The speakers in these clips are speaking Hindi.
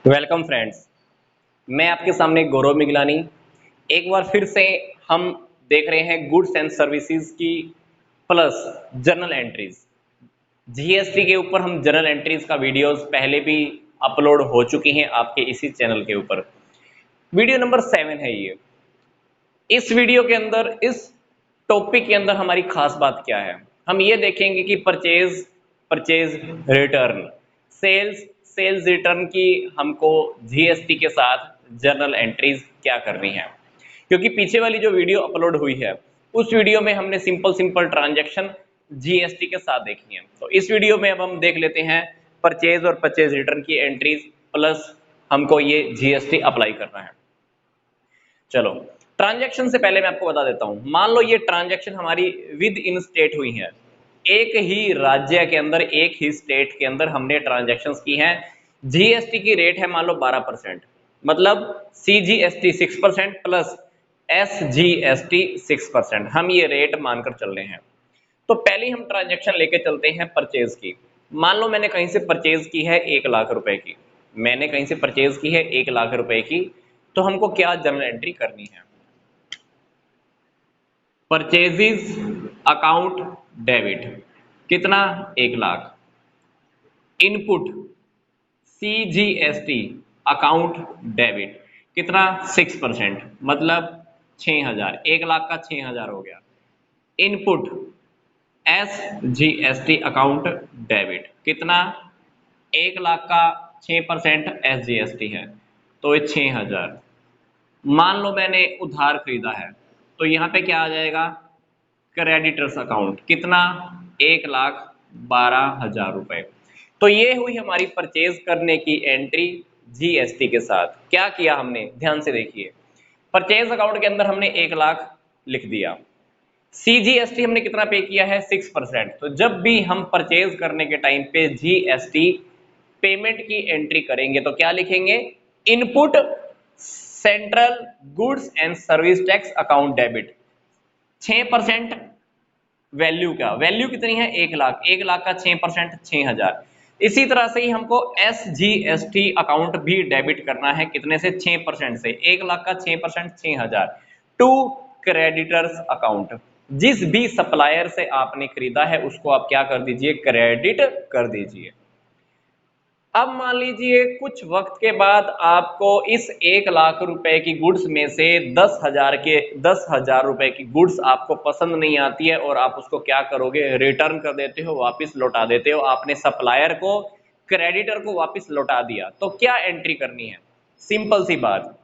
Welcome friends. मैं आपके सामने गौरव मिगलानी। एक बार फिर से हम देख रहे हैं गुड्स एंड सर्विसेज की प्लस जर्नल एंट्रीज। जीएसटी के ऊपर हम जर्नल एंट्रीज का वीडियोस पहले भी अपलोड हो चुकी हैं आपके इसी चैनल के ऊपर। वीडियो नंबर 7 है ये। इस वीडियो के अंदर, इस टॉपिक के अंदर हमारी खास बात क्या है, हम ये देखेंगे कि purchase purchase return, sales sales return की हमको जीएसटी के साथ जर्नल एंट्रीज क्या करनी है। क्योंकि पीछे वाली जो वीडियो अपलोड हुई है उस वीडियो में हमने सिंपल सिंपल ट्रांजैक्शन जीएसटी के साथ देखी है, तो इस वीडियो में अब हम देख लेते हैं परचेज और परचेज रिटर्न की एंट्रीज प्लस हमको ये जीएसटी अप्लाई करना है। चलो, ट्रांजैक्शन से पहले मैं आपको बता देता हूं। मान लो ये ट्रांजैक्शन हमारी विद इन स्टेट हुई है, एक ही राज्य के अंदर, एक ही स्टेट के अंदर हमने ट्रांजैक्शंस की हैं। जीएसटी की रेट है मान लो 12%, मतलब सीजीएसटी 6% प्लस एसजीएसटी 6%, हम ये रेट मानकर चल रहे हैं। तो पहले हम ट्रांजैक्शन लेके चलते हैं परचेज की। मान लो मैंने कहीं से परचेज की है 1 लाख रुपए की, मैंने कहीं से परचेज की है 1 लाख रुपए की, तो हमको क्या जर्नल एंट्री करनी है। परचेजिज अकाउंट डेबिट, कितना, 1 lakh. Input CGST account debit, कितना, 6%, मतलब 6000, 1 लाख का 6000 हो गया। इनपुट एसजीएसटी अकाउंट डेबिट, कितना, 1 लाख का 6% एसजीएसटी है, तो ये 6000। मान लो मैंने उधार खरीदा है, तो यहाँ पे क्या आ जाएगा, क्रेडिटर्स अकाउंट, कितना, 1,12,000 रुपए। तो ये हुई हमारी परचेज करने की एंट्री जीएसटी के साथ। क्या किया हमने, ध्यान से देखिए। परचेज अकाउंट के अंदर हमने 1 लाख लिख दिया। सीजीएसटी हमने कितना पे किया है, 6%। तो जब भी हम परचेज करने के टाइम पे जीएसटी पेमेंट की एंट्री करेंगे तो क्या लिखेंगे, input central goods and service tax account debit, 6%। Value क्या, वैल्यू कितनी है, 1 लाख, 1 लाख का 6%, 6000। इसी तरह से ही हमको S G S T account भी डेबिट करना है, कितने से, 6% से। 1 लाख का 6%, 6000 टू क्रेडिटर्स अकाउंट। जिस भी सप्लायर से आपने खरीदा है उसको आप क्या कर दीजिए, क्रेडिट कर दीजिए। अब मान लीजिए कुछ वक्त के बाद आपको इस 1 लाख रुपए की गुड्स में से 10,000 रुपए की गुड्स आपको पसंद नहीं आती है और आप उसको क्या करोगे, रिटर्न कर देते हो, वापस लौटा देते हो। आपने सप्लायर को, क्रेडिटर को वापस लौटा दिया, तो क्या एंट्री करनी है, सिंपल सी बात।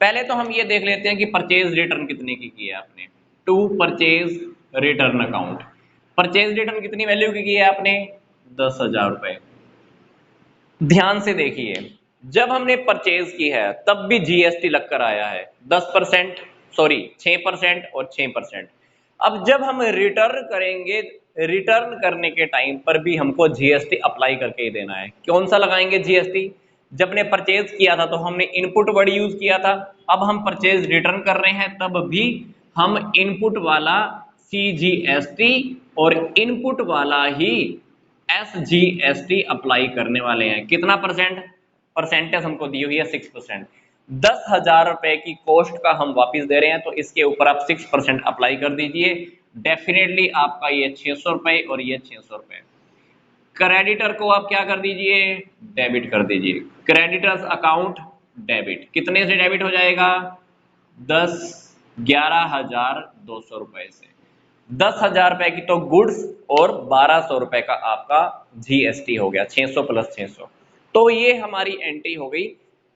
पहले तो हम ये देख लेते हैं कि परचेज रिटर्न कितने की है आपने। To purchase return account, purchase return कितनी वैल्यू की है आपने, 10,000 रुपए। ध्यान से देखिए, जब हमने परचेज की है तब भी जीएसटी लगकर आया है 10%, सॉरी 6% और 6%। अब जब हम रिटर्न करेंगे, रिटर्न करने के टाइम पर भी हमको जीएसटी अप्लाई करके ही देना है। कौन सा लगाएंगे जीएसटी, जब ने परचेज किया था तो हमने इनपुट वर्ड यूज किया था, अब हम परचेज रिटर्न कर रहे हैं तब भी हम इनपुट वाला सीजीएसटी और इनपुट वाला ही एसजीएसटी अप्लाई करने वाले हैं। कितना परसेंट, परसेंटेज हमको दी हुई है 6%। 10,000 रुपए की कॉस्ट का हम वापस दे रहे हैं, तो इसके ऊपर आप 6% अप्लाई कर दीजिए। डेफिनेटली आपका ये 600 रुपए और ये 600 रुपए। क्रेडिटर को आप क्या कर दीजिए, डेबिट कर दीजिए। क्रेडिटर्स अकाउंट डेबिट, कितने से डेबिट हो जाएगा, 11,200 रुपए से। 10,000 रुपए की तो गुड्स और 1,200 रुपए का आपका जीएसटी हो गया, 600 प्लस 600। तो ये हमारी एंट्री हो गई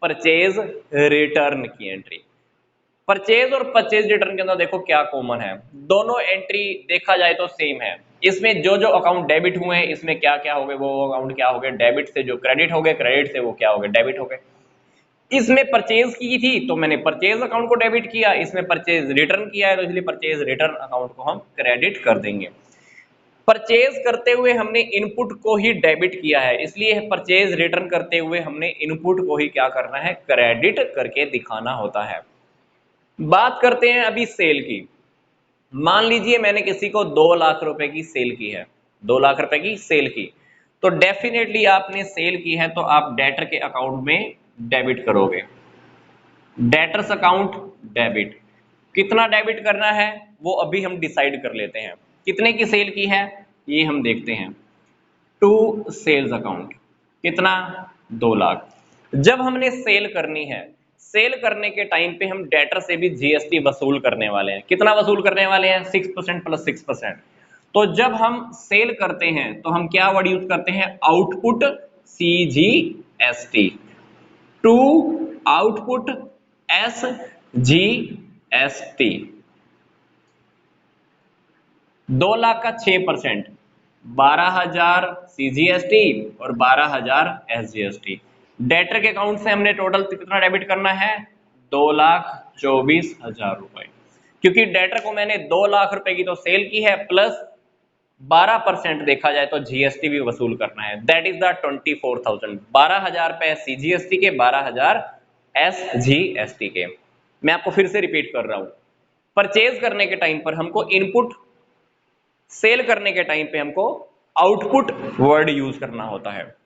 परचेज रिटर्न की एंट्री। परचेज और परचेज रिटर्न के अंदर देखो क्या कॉमन है, दोनों एंट्री देखा जाए तो सेम है। इसमें जो जो अकाउंट डेबिट हुए हैं इसमें क्या क्या हो गए, वो अकाउंट क्या हो गए, डेबिट से जो क्रेडिट हो गए, क्रेडिट से वो क्या हो गए, डेबिट हो गए। इसमें परचेज की थी तो मैंने परचेज अकाउंट को डेबिट किया, इसमें परचेज रिटर्न किया है तो इसलिए परचेज रिटर्न अकाउंट को हम क्रेडिट कर देंगे। परचेज करते हुए हमने इनपुट को ही डेबिट किया है, इसलिए परचेज रिटर्न करते हुए हमने इनपुट को ही क्या करना है, क्रेडिट करके दिखाना होता है। बात करते हैं अभी सेल की। मान लीजिए मैंने किसी को 2 लाख रुपए की सेल की है, 2 लाख रुपए की सेल की, तो डेफिनेटली आपने सेल की है तो आप डेटर के अकाउंट में डेबिट करोगे। डेटर्स अकाउंट डेबिट, कितना डेबिट करना है वो अभी हम डिसाइड कर लेते हैं। कितने की सेल की है ये हम देखते हैं। टू सेल्स अकाउंट, कितना 2 लाख। जब हमने सेल करनी है, सेल करने के टाइम पे हम डेटर से भी जीएसटी वसूल करने वाले हैं। कितना वसूल करने वाले हैं? 6% प्लस 6%। तो जब हम सेल करते हैं तो हम क्या वर्ड यूज करते हैं? Output CGST to output SGST। 2 lakh का 6%, 12,000 CGST और 12,000 SGST। डेटर के अकाउंट से हमने टोटल कितना डेबिट करना है? 2,24,000 रुपए। क्योंकि डेटर को मैंने 2 लाख रुपए की तो सेल की है, प्लस 12% देखा जाए तो जीएसटी भी वसूल करना है। That is the 24,000। 12,000 रुपए CGST के, 12,000 SGST के। मैं आपको फिर से रिपीट कर रहा हूं, परचेज करने के टाइम पर हमको इनपुट, सेल करने के टाइम पे हमको आउटपुट वर्ड यूज करना होता है।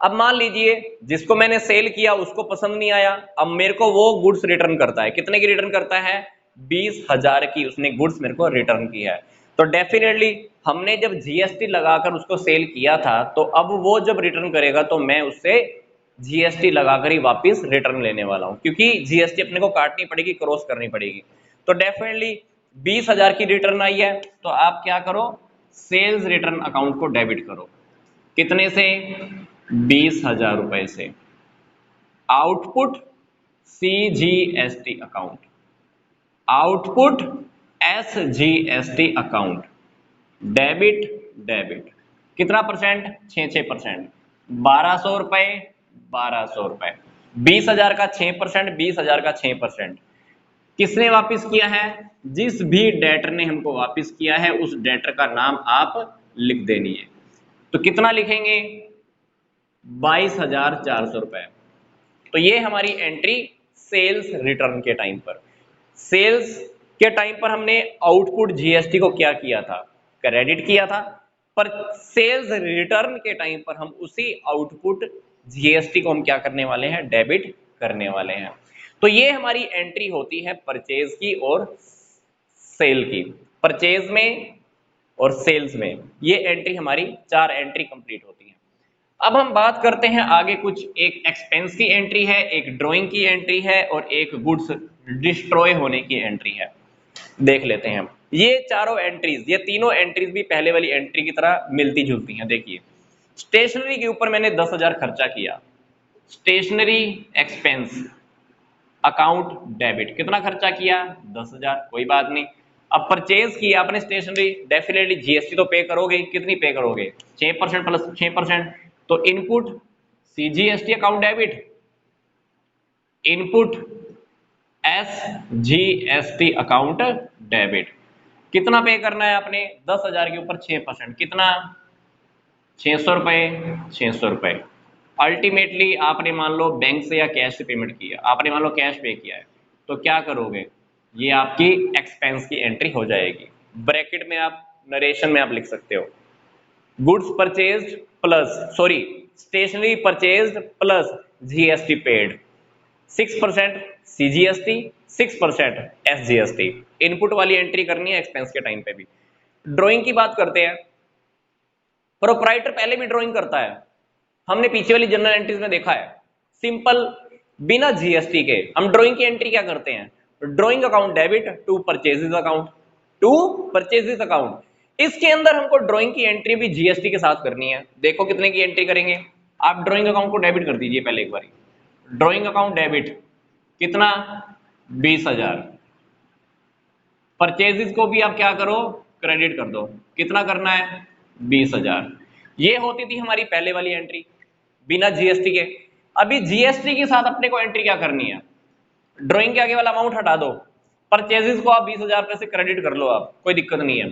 अब मान लीजिए जिसको मैंने सेल किया उसको पसंद नहीं आया, अब मेरे को वो गुड्स रिटर्न करता है। कितने की रिटर्न करता है? 20,000 की उसने गुड्स मेरे को रिटर्न किया है। तो डेफिनेटली हमने जब जीएसटी लगाकर उसको सेल किया था, तो अब वो जब रिटर्न करेगा तो मैं उससे जीएसटी लगाकर ही वापस रिटर्न लेने वाला हूं, क्योंकि जीएसटी अपने को काटनी पड़ेगी, क्रॉस करनी पड़ेगी। तो डेफिनेटली 20,000 की रिटर्न आई है तो आप क्या करो? सेल्स रिटर्न अकाउंट को डेबिट करो। कितने से? 20,000 रुपए से। Output CGST account, output SGST account, debit debit. कितना परसेंट? 6%। 1,200 रुपए, 1,200 रुपए। 20,000 का 6%, 20,000 का 6%। किसने वापस किया है? जिस भी डेटर ने हमको वापस किया है उस डेटर का नाम आप लिख देनी है। तो कितना लिखेंगे? 22,400 रुपए। तो ये हमारी एंट्री सेल्स रिटर्न के टाइम पर। सेल्स के टाइम पर हमने आउटपुट जीएसटी को क्या किया था? क्रेडिट किया था। पर सेल्स रिटर्न के टाइम पर हम उसी आउटपुट जीएसटी को हम क्या करने वाले हैं? डेबिट करने वाले हैं। तो ये हमारी एंट्री होती है परचेज की और सेल की। परचेज में और सेल्स में ये एंट्री हमारी 4 एंट्री कंप्लीट होती है। अब हम बात करते हैं आगे कुछ। एक एक्सपेंस की एंट्री है, एक ड्राइंग की एंट्री है और एक गुड्स डिस्ट्रॉय होने की एंट्री है। देख लेते हैं हम ये चारों एंट्रीज, ये तीनों एंट्रीज भी पहले वाली एंट्री की तरह मिलती जुलती हैं। देखिए, स्टेशनरी के ऊपर मैंने 10,000 खर्चा किया, स्टेशनरी एक्सपेंस अकाउंट डेबिट। कितना खर्चा किया? 10,000, कोई बात नहीं। अब परचेज किया आपने स्टेशनरी, डेफिनेटली जीएसटी तो पे करोगे। कितनी पे करोगे? 6% प्लस 6%। तो input CGST account debit, input SGST account debit. कितना पे करना है आपने? 10,000 के ऊपर 6%। कितना? 600 रुपए, 600 रुपए। अल्टीमेटली आपने मान लो बैंक से या कैश से पेमेंट किया, आपने मान लो कैश पे किया है, तो क्या करोगे? ये आपकी एक्सपेंस की एंट्री हो जाएगी। ब्रैकेट में आप नरेशन में आप लिख सकते हो, goods purchased plus, sorry, stationery purchased plus GST paid. 6% CGST, 6% SGST। Input वाली एंट्री करनी है एक्सपेंस के टाइम पे भी। ड्राइंग की बात करते हैं। प्रोप्राइटर पहले भी ड्राइंग करता है, हमने पीछे वाली जनरल एंट्रीज में देखा है। सिंपल, बिना जीएसटी के हम ड्राइंग की एंट्री क्या करते हैं? Drawing account debit to purchases account, to purchases account. इसके अंदर हमको ड्राइंग की एंट्री भी जीएसटी के साथ करनी है। देखो कितने की एंट्री करेंगे आप? ड्राइंग अकाउंट को डेबिट कर दीजिए पहले एक बार। ड्राइंग अकाउंट डेबिट कितना? 20,000। परचेजेस को भी आप क्या करो? क्रेडिट कर दो। कितना करना है? 20,000। ये होती थी हमारी पहले वाली एंट्री बिना जीएसटी के। अभी जीएसटी के साथ अपने को एंट्री क्या करनी है? ड्राइंग के आगे वाला अमाउंट हटा दो, परचेजेस को आप 20,000 रुपए से क्रेडिट कर लो, आप कोई दिक्कत नहीं है।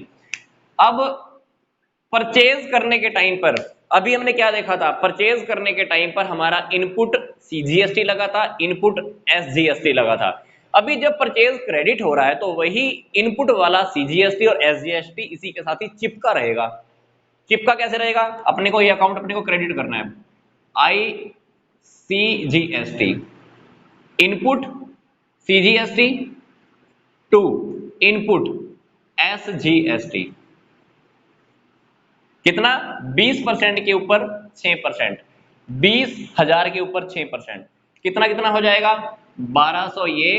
अब परचेज करने के टाइम पर अभी हमने क्या देखा था? परचेज करने के टाइम पर हमारा इनपुट CGST लगा था, इनपुट SGST लगा था। अभी जब परचेज क्रेडिट हो रहा है तो वही इनपुट वाला CGST और SGST इसी के साथ ही चिपका रहेगा। चिप का कैसे रहेगा, अपने को ये अकाउंट अपने को क्रेडिट करना है, ICGST input, CGST to input SGST, कितना 20% के ऊपर 6%, 20,000 के ऊपर 6%, कितना कितना हो जाएगा 1200, ये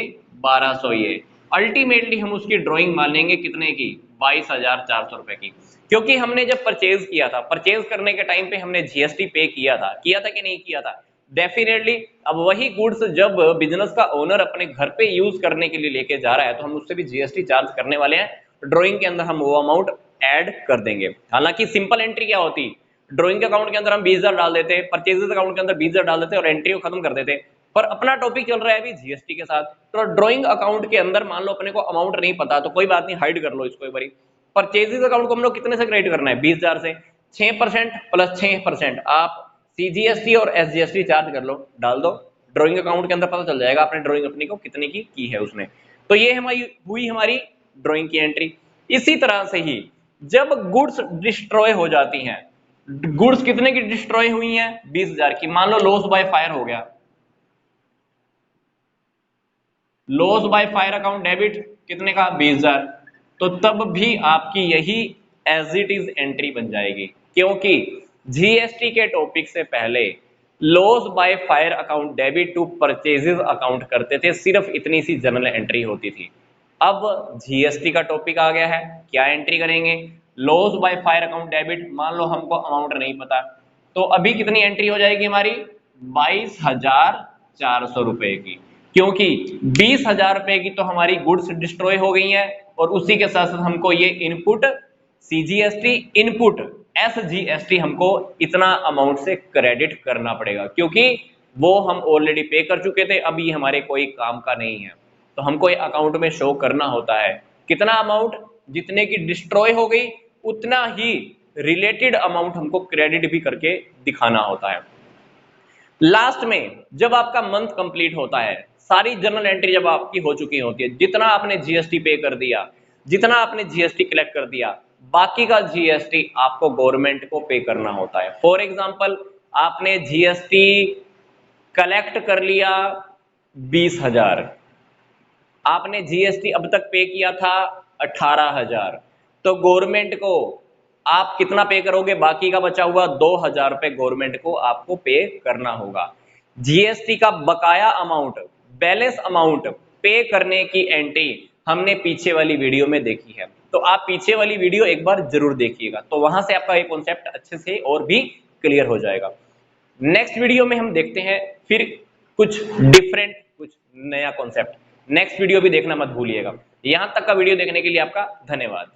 1200, ये अल्टीमेटली हम उसकी ड्राइंग मान लेंगे कितने की 22,400 रुपए की, क्योंकि हमने जब परचेज किया था, परचेज करने के टाइम पे हमने जीएसटी पे किया था कि नहीं किया था, डेफिनेटली। अब वही गुड्स जब बिजनेस का ओनर अपने घर पे यूज करने के लिए लेके जा रहा है तो हम उससे भी जीएसटी चार्ज करने वाले हैं, ड्राइंग के अंदर हम वो अमाउंट ऐड कर देंगे। हालांकि सिंपल एंट्री क्या होती, ड्राइंग अकाउंट के अंदर हम 20,000 डाल देते, परचेजेस अकाउंट के अंदर 20,000 डाल देते और एंट्री को खत्म कर देते, पर अपना टॉपिक चल रहा है अभी जीएसटी के साथ, तो ड्राइंग अकाउंट के अंदर मान लो अपने को अमाउंट नहीं पता तो कोई बात नहीं, हाइड कर लो इसको एक बारी। परचेजेस अकाउंट को हम लोग कितने से क्रेडिट करना है 20,000 से, 6% प्लस 6% आप सीजीएसटी और एसजीएसटी चार्ज कर लो, डाल दो, ड्राइंग अकाउंट के अंदर पता चल जाएगा आपने ड्राइंग अपनी को कितने की है उसने। तो ये हमारी ड्राइंग की एंट्री। इसी तरह से ही जब गुड्स डिस्ट्रॉय हो जाती हैं, गुड्स कितने की डिस्ट्रॉय हुई हैं 20,000 की, मान लो लॉस बाय फायर हो गया, loss by fire account debit कितने का 20,000, तो तब भी आपकी यही एज इट इज एंट्री बन जाएगी, क्योंकि जीएसटी के टॉपिक से पहले loss by fire account debit to purchases account करते थे, सिर्फ इतनी सी जनरल एंट्री होती थी। अब जीएसटी का टॉपिक आ गया है, क्या एंट्री करेंगे, loss by fire account debit, मान लो हमको अमाउंट नहीं पता, तो अभी कितनी एंट्री हो जाएगी हमारी 22,400 रुपए की, क्योंकि 20,000 रुपए की तो हमारी गुड्स डिस्ट्रॉय हो गई है और उसी के साथ साथ हमको ये इनपुट सीजीएसटी इनपुट एसजीएसटी हमको इतना अमाउंट से क्रेडिट करना पड़ेगा, क्योंकि वो हम ऑलरेडी पे कर चुके थे, अब ये हमारे कोई काम का नहीं है, तो हमको ये अकाउंट में शो करना होता है कितना अमाउंट, जितने की डिस्ट्रॉय हो गई उतना ही रिलेटेड अमाउंट हमको क्रेडिट भी करके दिखाना होता है। लास्ट में जब आपका मंथ कंप्लीट होता है, सारी जर्नल एंट्री जब आपकी हो चुकी होती है, जितना आपने जीएसटी पे कर दिया, जितना आपने जीएसटी कलेक्ट कर दिया, बाकी का जीएसटी आपको गवर्नमेंट को पे करना होता है। फॉर एग्जांपल आपने जीएसटी कलेक्ट कर लिया 20,000, आपने जीएसटी अब तक पे किया था 18,000, तो गवर्नमेंट को आप कितना पे करोगे, बाकी का बचा हुआ 2,000 रुपए गवर्नमेंट को आपको पे करना होगा। जीएसटी का बकाया अमाउंट, बैलेंस अमाउंट पे करने की एंट्री हमने पीछे वाली वीडियो में देखी है, तो आप पीछे वाली वीडियो एक बार जरूर देखिएगा, तो वहां से आपका ये कॉन्सेप्ट अच्छे से और भी क्लियर हो जाएगा। नेक्स्ट वीडियो में हम देखते हैं फिर कुछ डिफरेंट, कुछ नया कॉन्सेप्ट। नेक्स्ट वीडियो भी देखना मत भूलिएगा। यहां तक का वीडियो देखने के लिए आपका धन्यवाद।